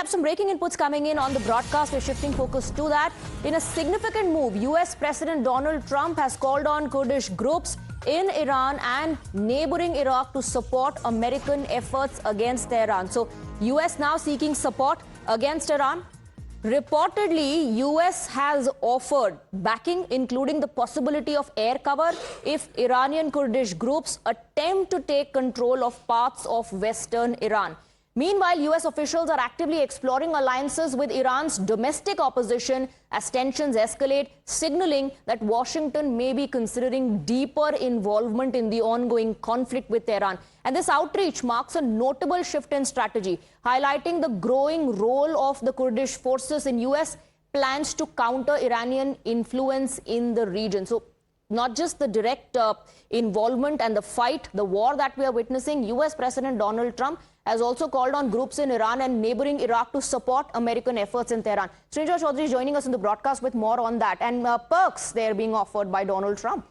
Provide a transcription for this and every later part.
have some breaking inputs coming in on the broadcast. We're shifting focus to that. In a significant move, US President Donald Trump has called on Kurdish groups in Iran and neighboring Iraq to support American efforts against Tehran. So, US now seeking support against Iran. Reportedly, US has offered backing, including the possibility of air cover if Iranian Kurdish groups attempt to take control of parts of western Iran. Meanwhile, US officials are actively exploring alliances with Iran's domestic opposition as tensions escalate, signaling that Washington may be considering deeper involvement in the ongoing conflict with Tehran. And this outreach marks a notable shift in strategy, highlighting the growing role of the Kurdish forces in US plans to counter Iranian influence in the region. So, not just the direct involvement and the fight, the war that we are witnessing, US President Donald Trump has also called on groups in Iran and neighboring Iraq to support American efforts in Tehran. Srinjoy Chaudhary is joining us in the broadcast with more on that and perks they're being offered by Donald Trump.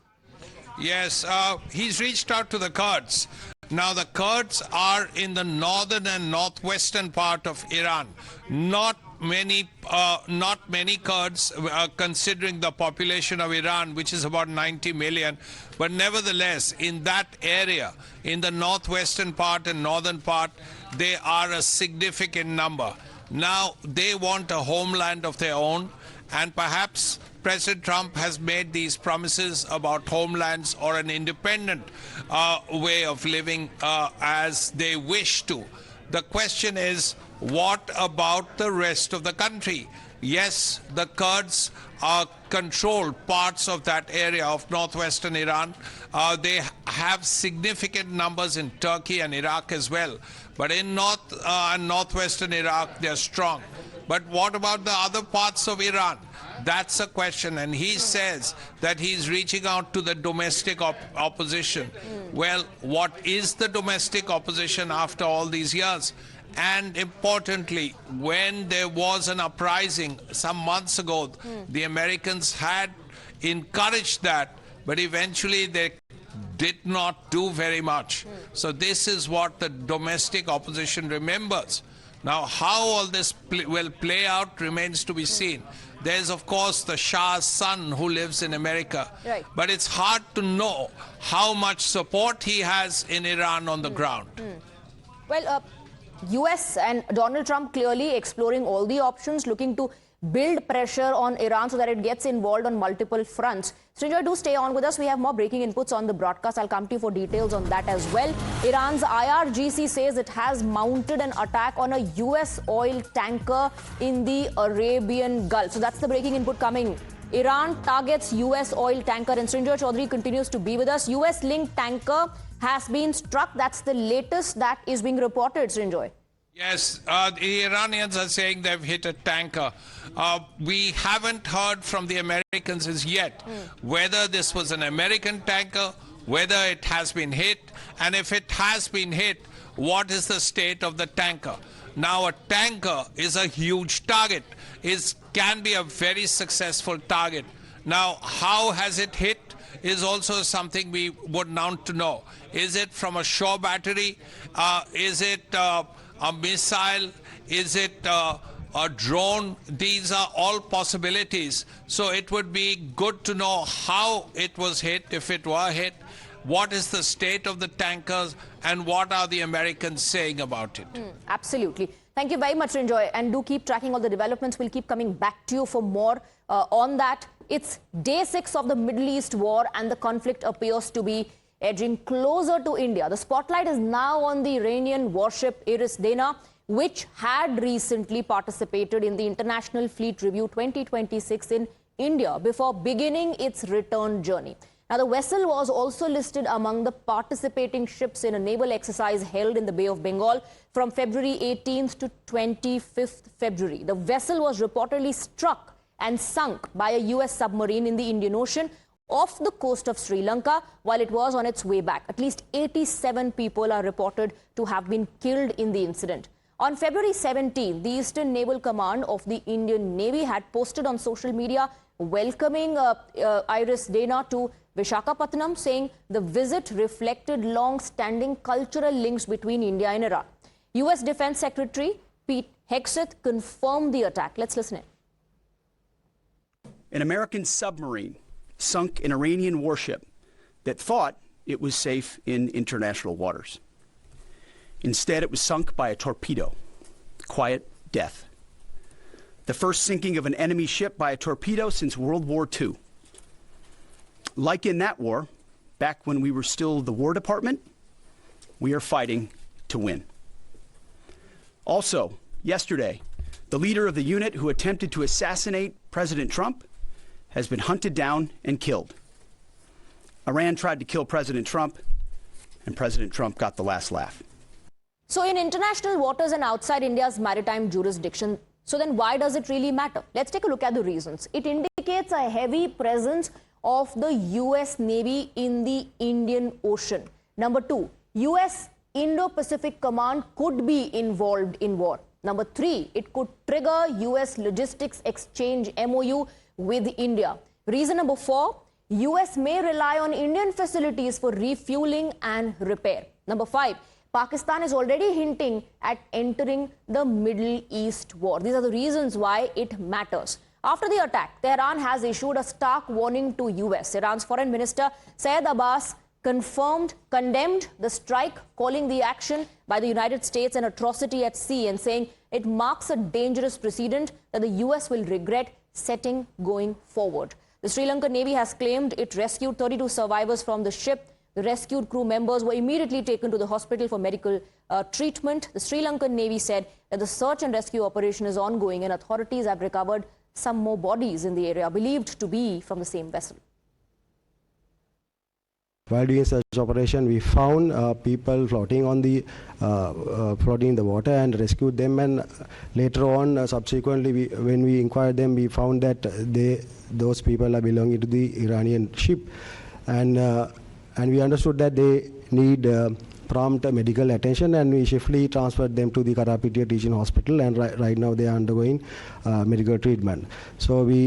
Yes, he's reached out to the Kurds. Now, the Kurds are in the northern and northwestern part of Iran. Not many Kurds, considering the population of Iran, which is about 90 million. But nevertheless, in that area, in the northwestern part and northern part, they are a significant number. Now, they want a homeland of their own, and perhaps President Trump has made these promises about homelands or an independent way of living as they wish to. The question is, what about the rest of the country? Yes, the Kurds control parts of that area of northwestern Iran. They have significant numbers in Turkey and Iraq as well. But in north and northwestern Iraq, they're strong. But what about the other parts of Iran? That's a question. And he says that he's reaching out to the domestic opposition. Well, what is the domestic opposition after all these years? And importantly, when there was an uprising some months ago, the Americans had encouraged that, but eventually they did not do very much. So this is what the domestic opposition remembers. Now, how all this will play out remains to be seen. There's, of course, the Shah's son who lives in America. Right. But it's hard to know how much support he has in Iran on the ground. Well, US and Donald Trump clearly exploring all the options, looking to build pressure on Iran so that it gets involved on multiple fronts. Srinjoy, do stay on with us. We have more breaking inputs on the broadcast. I'll come to you for details on that as well. Iran's IRGC says it has mounted an attack on a US oil tanker in the Arabian Gulf. So that's the breaking input coming. Iran targets US oil tanker, and Srinjoy Chaudhary continues to be with us. US-linked tanker has been struck. That's the latest that is being reported, Srinjoy. Yes, the Iranians are saying they've hit a tanker. We haven't heard from the Americans as yet whether this was an American tanker, whether it has been hit, and if it has been hit, what is the state of the tanker? Now, a tanker is a huge target. It can be a very successful target. Now, how has it hit is also something we would want to know. Is it from a shore battery? Is it a missile? Is it a drone? These are all possibilities. So it would be good to know how it was hit, if it were hit. What is the state of the tankers, and what are the Americans saying about it? Absolutely. Thank you very much, Srinjoy. And do keep tracking all the developments. We'll keep coming back to you for more on that. It's day 6 of the Middle East war, and the conflict appears to be edging closer to India. The spotlight is now on the Iranian warship Dana, which had recently participated in the International Fleet Review 2026 in India before beginning its return journey. Now, the vessel was also listed among the participating ships in a naval exercise held in the Bay of Bengal from February 18th to 25th February. The vessel was reportedly struck and sunk by a US submarine in the Indian Ocean off the coast of Sri Lanka while it was on its way back. At least 87 people are reported to have been killed in the incident. On February 17, the Eastern Naval Command of the Indian Navy had posted on social media welcoming Dana to Visakhapatnam, saying the visit reflected long-standing cultural links between India and Iran. US Defense Secretary Pete Hegseth confirmed the attack. Let's listen in. An American submarine sunk an Iranian warship that thought it was safe in international waters. Instead, it was sunk by a torpedo. Quiet death. The first sinking of an enemy ship by a torpedo since World War II. Like in that war, back when we were still the War Department, we are fighting to win. Also, yesterday, the leader of the unit who attempted to assassinate President Trump has been hunted down and killed. Iran tried to kill President Trump, and President Trump got the last laugh. So in international waters and outside India's maritime jurisdiction, so then why does it really matter? Let's take a look at the reasons. It indicates a heavy presence of the US Navy in the Indian Ocean. Number 2, US Indo-Pacific Command could be involved in war. Number 3, it could trigger US logistics exchange MOU with India. Reason number 4, US may rely on Indian facilities for refueling and repair. Number 5, Pakistan is already hinting at entering the Middle East war. These are the reasons why it matters. After the attack, Tehran has issued a stark warning to US. Iran's Foreign Minister Saeed Abbas condemned the strike, calling the action by the United States an atrocity at sea and saying it marks a dangerous precedent that the US will regret setting going forward. The Sri Lankan Navy has claimed it rescued 32 survivors from the ship. The rescued crew members were immediately taken to the hospital for medical treatment. The Sri Lankan Navy said that the search and rescue operation is ongoing and authorities have recovered some more bodies in the area, believed to be from the same vessel. While doing search operation, we found people floating on the floating in the water and rescued them. And later on, subsequently, when we inquired them, we found that those people are belonging to the Iranian ship, and we understood that they need prompt medical attention, and we swiftly transferred them to the Karapitiya Teaching Hospital, and right now they are undergoing medical treatment. So we